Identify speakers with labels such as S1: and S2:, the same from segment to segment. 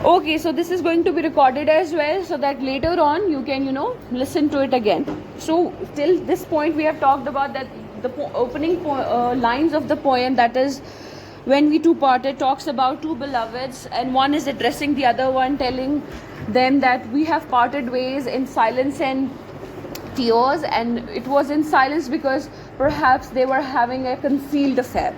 S1: Okay, so this is going to be recorded as well, so that later on you can, listen to it again. So till this point we have talked about that the opening lines of the poem, that is when we two parted, talks about two beloveds, and one is addressing the other one, telling them that we have parted ways in silence and tears, and it was in silence because perhaps they were having a concealed affair.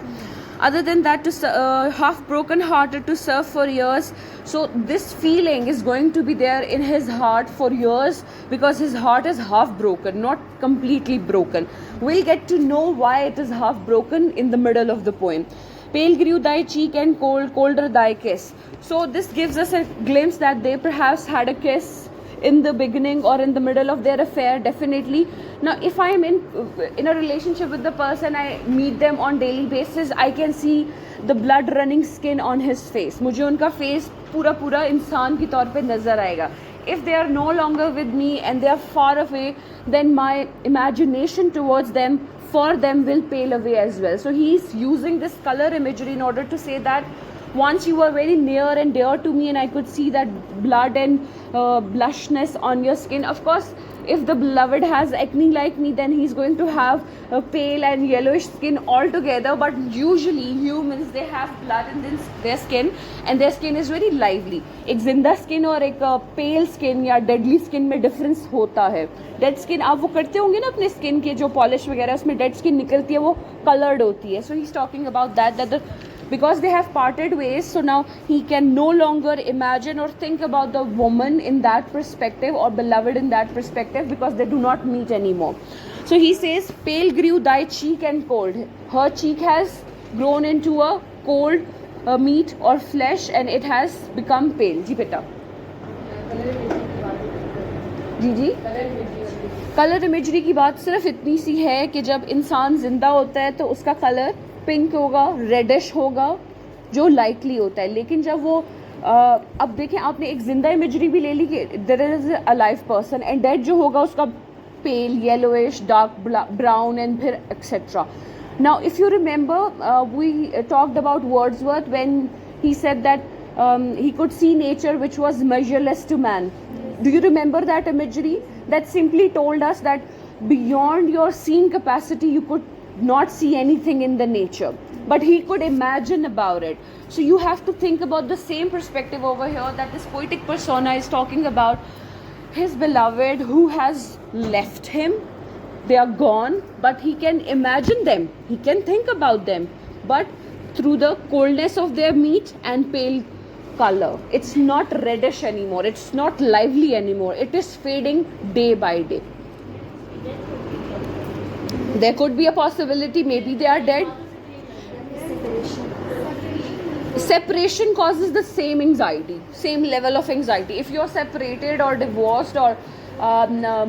S1: Other than that, to half broken hearted to serve for years. So this feeling is going to be there in his heart for years, because his heart is half broken, not completely broken. We'll get to know why it is half broken in the middle of the poem. Pale grew thy cheek and colder thy kiss. So this gives us a glimpse that they perhaps had a kiss in the beginning or in the middle of their affair, definitely. Now if I am in a relationship with the person, I meet them on daily basis, I can see the blood running skin on his face. मुझे उनका face पूरा इंसान की तौर पे नजर आएगा. If they are no longer with me and they are far away, then my imagination towards them, for them, will pale away as well. So he is using this color imagery in order to say that once you were very near and dear to me, and I could see that blood and blushness on your skin. Of course, if the beloved has acne like me, then he's going to have a pale and yellowish skin altogether. But usually humans, they have blood in their skin, and their skin is very lively. एक जिंदा skin और एक pale skin या deadly skin में difference होता है. Dead skin आप वो करते होंगे ना अपने skin के जो polish वगैरह, उसमें dead skin निकलती है, वो colored होती है. So he's talking about that because they have parted ways, so now he can no longer imagine or think about the woman in that perspective, or beloved in that perspective, because they do not meet anymore. So he says, pale grew thy cheek and cold. Her cheek has grown into a cold meat or flesh, and it has become pale. जी बेटा. जी colour imagery की बात सिर्फ इतनी सी है कि जब इंसान जिंदा होता है तो उसका कलर पिंक होगा, रेडिश होगा, जो लाइकली होता है. लेकिन जब वो अब देखें, आपने एक जिंदा इमेजरी भी ले ली कि there is a live person, and dead जो होगा उसका pale, yellowish, dark brown, and फिर etcetera. Now if you remember, we talked about Wordsworth when he said that he could see nature which was measureless to man. Do you remember that imagery? That simply told us that beyond your seeing capacity, you could not see anything in the nature, but he could imagine about it. So you have to think about the same perspective over here, that this poetic persona is talking about his beloved who has left him. They are gone, but he can imagine them, he can think about them, but through the coldness of their meat and pale color. It's not reddish anymore, it's not lively anymore, it is fading day by day. There could be a possibility, maybe they are dead. Separation causes the same anxiety, same level of anxiety. If you're separated or divorced or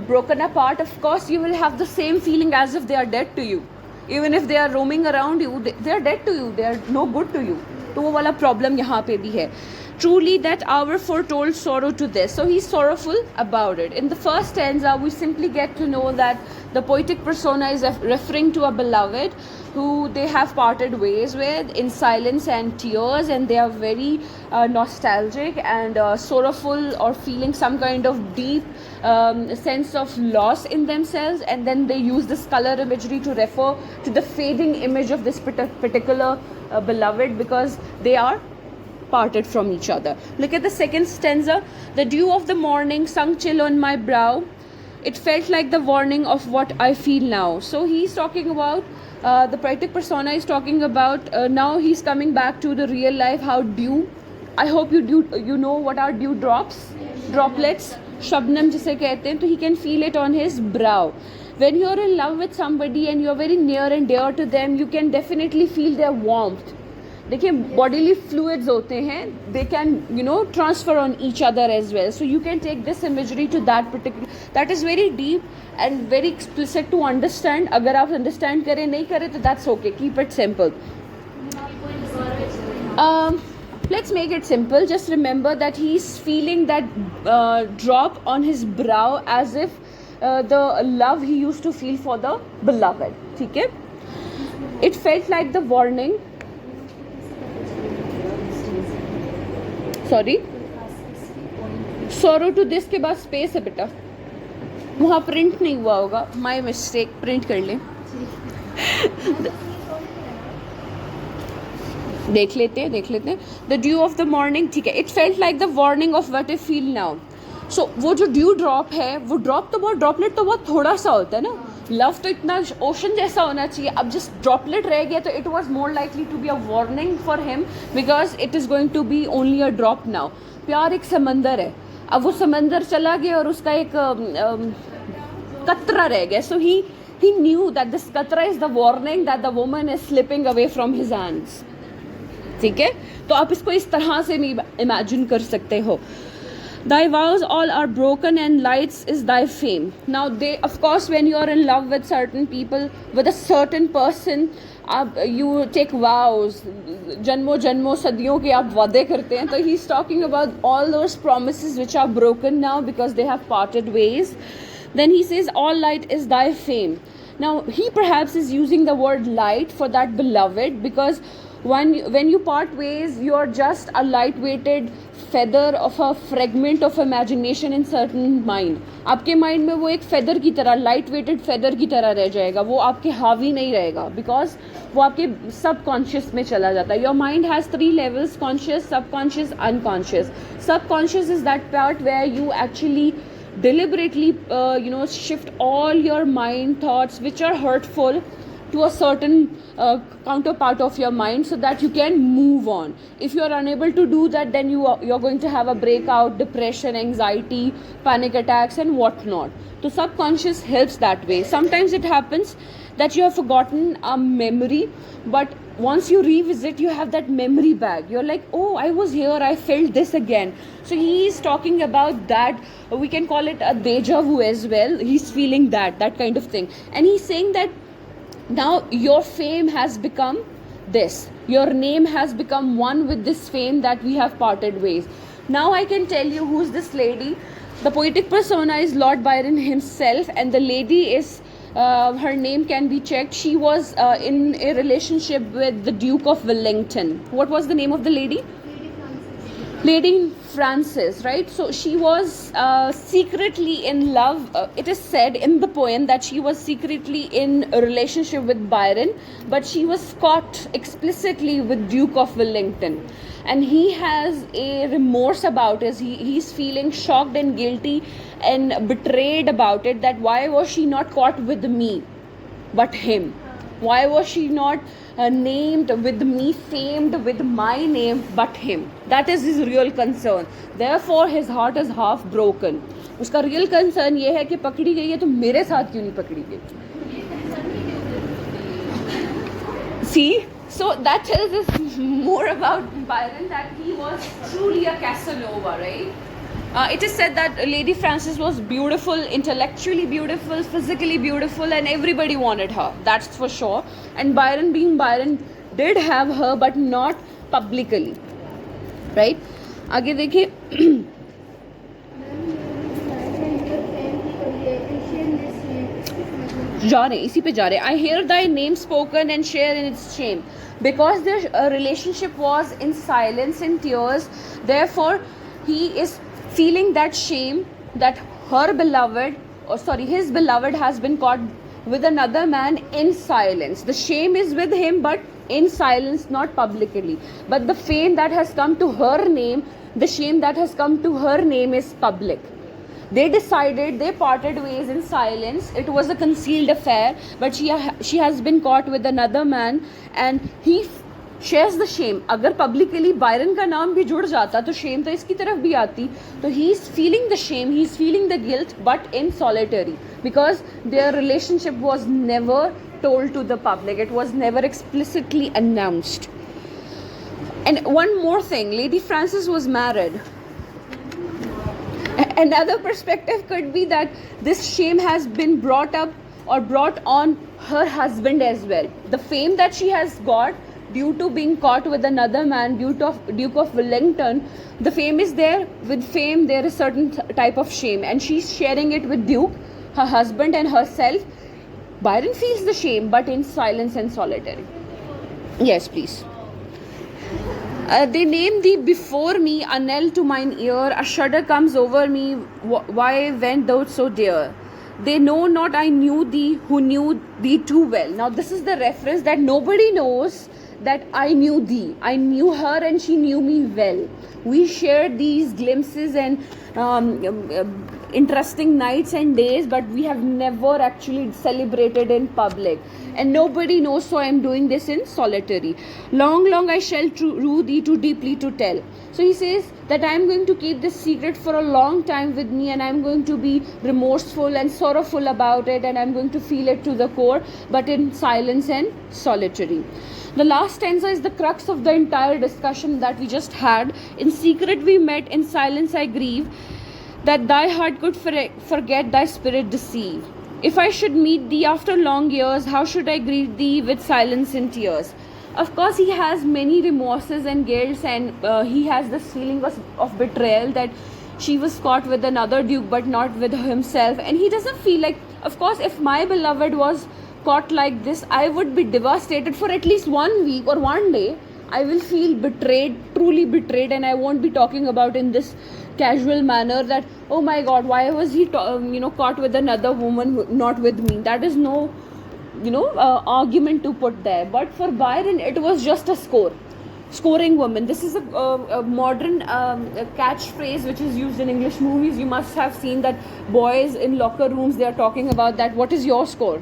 S1: broken apart, of course you will have the same feeling as if they are dead to you. Even if they are roaming around you, they are dead to you, they are no good to you. तो वो वाला problem यहाँ पे भी है. Truly that hour foretold sorrow to this. So he's sorrowful about it. In the first stanza, we simply get to know that the poetic persona is referring to a beloved who they have parted ways with in silence and tears, and they are very nostalgic and sorrowful, or feeling some kind of deep sense of loss in themselves. And then they use this color imagery to refer to the fading image of this particular beloved, because they are parted from each other. Look at the second stanza. The dew of the morning sunk chill on my brow. It felt like the warning of what I feel now. So he's talking about the poetic persona is talking about now he's coming back to the real life. How dew, I hope you know what are dew drops, droplets, shabnam जिसे कहते हैं. तो he can feel it on his brow. When you're in love with somebody and you're very near and dear to them, you can definitely feel their warmth. देखिए, bodily fluids होते हैं, they can transfer on each other as well. So you can take this imagery to that particular, that is very deep and very explicit to understand. अगर आप understand करें, नहीं करें तो that's okay, keep it simple. Let's make it simple. Just remember that he's feeling that drop on his brow as if the love he used to feel for the beloved. ठीक है? It felt like the warning. Sorry? sorrow to this के बाद space है बेटा, वहाँ print नहीं हुआ होगा, माई मिस्टेक, प्रिंट कर लें। देख लेते हैं the dew of the morning, ठीक है, it felt like the warning of what I feel now. So वो जो ड्यू ड्रॉप है, वो ड्रॉप तो बहुत, ड्रॉपलेट तो बहुत थोड़ा सा होता है ना, लव तो इतना ओशन जैसा होना चाहिए, अब जस्ट ड्रॉपलेट रह गया तो it was more likely to be a warning for him because it is going to be only a drop now. प्यार एक समंदर है, अब वो समंदर चला गया और उसका एक कतरा रह गया, सो ही knew that this katra is the warning that the woman is slipping away from his hands। ठीक है, तो आप इसको इस तरह से नहीं इमेजिन कर सकते हो। Thy vows all are broken and lights is thy fame। Now they, of course, when you are in love with certain people, with a certain person, you take vows, जन्मों जन्मों सदियों के आप वादे करते हैं, तो he is talking about all those promises which are broken now because they have parted ways। Then he says all light is thy fame। Now he perhaps is using the word light for that beloved because when you part ways, you are just a light-weighted feather of a fragment of imagination in certain mind। आपके mind में वो एक feather की तरह, light weighted feather की तरह रह जाएगा, वो आपके हावी नहीं रहेगा बिकॉज वो आपके सबकॉन्शियस में चला जाता है। Your mind has 3 levels: conscious, subconscious, unconscious. Subconscious is that part where you actually deliberately shift all your mind thoughts which are hurtful to a certain counterpart of your mind so that you can move on. If you are unable to do that, then you're going to have a breakout, depression, anxiety, panic attacks and whatnot. So subconscious helps that way. Sometimes it happens that you have forgotten a memory, but once you revisit, you have that memory back. You're like, oh, I was here, I felt this again. So he is talking about that. We can call it a deja vu as well. He's feeling that kind of thing, and he's saying that now your fame has become this, your name has become one with this fame that we have parted ways. Now I can tell you who's this lady. The poetic persona is Lord Byron himself, and the lady is her name can be checked. She was in a relationship with the Duke of Wellington. What was the name of the lady? Lady Frances, right? So she was secretly in love. It is said in the poem that she was secretly in a relationship with Byron, but she was caught explicitly with Duke of Wellington, and he has a remorse about it. He's feeling shocked and guilty and betrayed about it, that why was she not caught with me but him? Why was she not named with me, famed with my name but him? That is his real concern. Therefore his heart is half broken. उसका real concern ये है कि पकड़ी गई है तो मेरे साथ क्यों नहीं पकड़ी गई? See, so that tells us more about Byron, that he was truly a Casanova, right? It is said that Lady Frances was beautiful, intellectually beautiful, physically beautiful, and everybody wanted her. That's for sure. And Byron, being Byron, did have her, but not publicly. Right? आगे देखिए. जा रहे, इसी पे जा रहे. I hear thy name spoken and share in its shame. Because their relationship was in silence and tears, therefore he is feeling that shame that her beloved, his beloved has been caught with another man in silence. The shame is with him, but in silence, not publicly. But the fame that has come to her name, the shame that has come to her name is public. They decided, they parted ways in silence. It was a concealed affair, but she has been caught with another man, and he shares the shame. अगर publicly Byron का नाम भी जुड़ जाता तो shame तो इसकी तरफ भी आती. तो he is feeling the shame, he is feeling the guilt, but in solitary, because their relationship was never told to the public. It was never explicitly announced. And one more thing, Lady Frances was married. Another perspective could be that this shame has been brought up or brought on her husband as well. The fame that she has got due to being caught with another man, Duke of Wellington, the fame is there. With fame, there is certain type of shame, and she's sharing it with Duke, her husband, and herself. Byron feels the shame, but in silence and solitary. Yes, please. They name thee before me, a knell to mine ear, a shudder comes over me, why went thou so dear? They know not I knew thee, who knew thee too well. Now this is the reference that nobody knows, that I knew thee. I knew her and she knew me well. We shared these glimpses and interesting nights and days, but we have never actually celebrated in public, and nobody knows, so I am doing this in solitary. Long I shall rue thee, too deeply to tell. So he says that I am going to keep this secret for a long time with me, and I am going to be remorseful and sorrowful about it, and I am going to feel it to the core, but in silence and solitary. The last stanza is the crux of the entire discussion that we just had. In secret we met, in silence I grieve, that thy heart could forget, thy spirit deceive. If I should meet thee after long years, how should I greet thee with silence and tears? Of course, he has many remorses and guilts, and he has this feeling of betrayal, that she was caught with another duke but not with himself, and he doesn't feel like, of course, if my beloved was caught like this, I would be devastated for at least 1 week or 1 day. I will feel betrayed, truly betrayed, and I won't be talking about in this casual manner that, oh my god, why was he caught with another woman, not with me. That is no argument to put there. But for Byron, it was just a scoring woman. This is a modern catchphrase which is used in English movies. You must have seen that boys in locker rooms, they are talking about that, what is your score.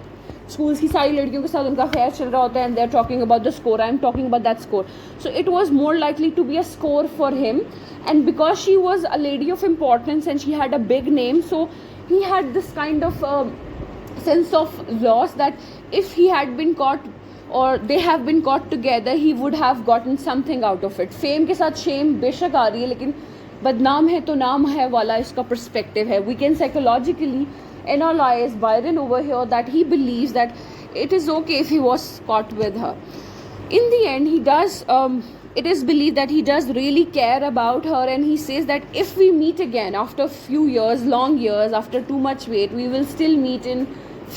S1: Schools की सारी लड़कियों के साथ उनका affair चल रहा होता है, and they are talking about the score. I am talking about that score. So it was more likely to be a score for him, and because she was a lady of importance and she had a big name, so he had this kind of sense of loss that if he had been caught or they have been caught together, he would have gotten something out of it. Fame के साथ shame बेशक आ रही है, लेकिन बदनाम है तो नाम है वाला इसका perspective है. We can psychologically analyze Byron over here that he believes that it is okay if he was caught with her. In the end, he does it is believed that he does really care about her, and he says that if we meet again after a few years, long years, after too much wait, we will still meet in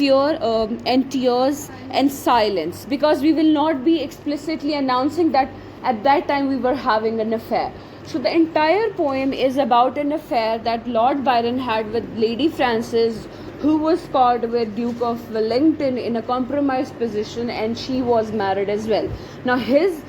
S1: fear and tears and silence, because we will not be explicitly announcing that at that time we were having an affair. So the entire poem is about an affair that Lord Byron had with Lady Frances, who was caught with Duke of Wellington in a compromised position, and she was married as well. Now his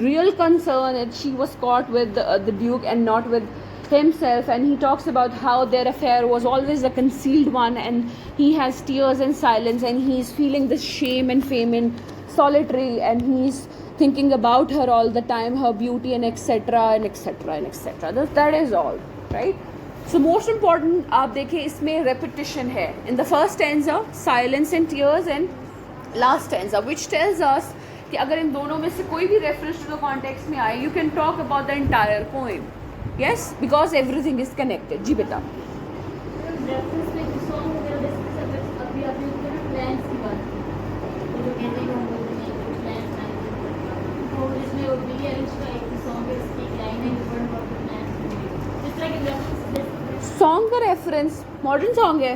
S1: real concern is she was caught with the Duke and not with himself, and he talks about how their affair was always a concealed one, and he has tears and silence, and he's feeling this shame and fame in solitary, and he's thinking about her all the time, her beauty, and etc and etc and etc. That is all, right? So most important, आप देखें इसमें repetition है. In the first stanza, silence and tears, and last stanza, which tells us कि अगर इन दोनों में से कोई भी reference to the context में आए, you can talk about the entire poem. Yes, because everything is connected. जी बेटा.
S2: रेफरेंस में सॉन्ग वगैरह डिस्कस अभी अभी प्लान्स की बात की, तो जो कहते हैं हम लोग ने प्लान्स हैं, तो इसमें वो बिली एलिश का एक सॉन्ग है, इसकी लाइन है वन ऑफ द प्लान्स, इस तरह के रेफरेंस.
S1: सॉन्ग का रेफरेंस मॉडर्न सॉन्ग है.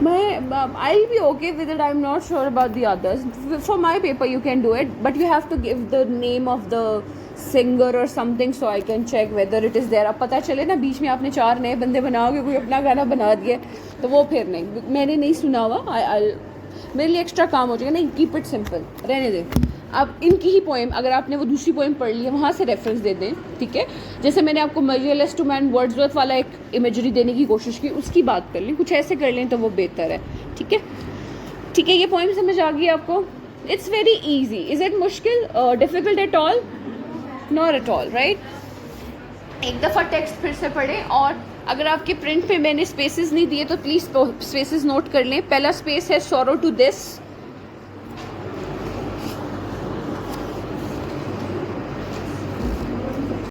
S1: I'll be okay with it. I'm not sure about the others. For my paper you can do it, but you have to give the name of the singer or something so I can check whether it is there. अब पता चले ना बीच में आपने 4 नए बंदे बनाओगे, कोई अपना गाना बना दिए, तो वो फिर नहीं, मैंने नहीं सुना हुआ, मेरे लिए एक्स्ट्रा काम हो जाएगा. नहीं, कीप इट सिंपल, रहने दें. आप इनकी ही पोएम, अगर आपने वो दूसरी पोएम पढ़ ली है, वहाँ से रेफरेंस दे दें, ठीक है. जैसे मैंने आपको मरियलेस टू मैन वर्ड्सवर्थ वाला एक इमेजरी देने की कोशिश की, उसकी बात कर लें, कुछ ऐसे कर लें तो वो बेहतर है. ठीक है, ठीक है. ये पोएम समझ आ गई आपको? It's very easy. Is it मुश्किल, difficult at all? Not at all, right. एक दफ़ा टेक्स्ट फिर से पढ़ें, और अगर आपके प्रिंट पे मैंने स्पेसेस नहीं दिए तो प्लीज़ स्पेसेस नोट कर लें. पहला स्पेस है सॉरो टू दिस,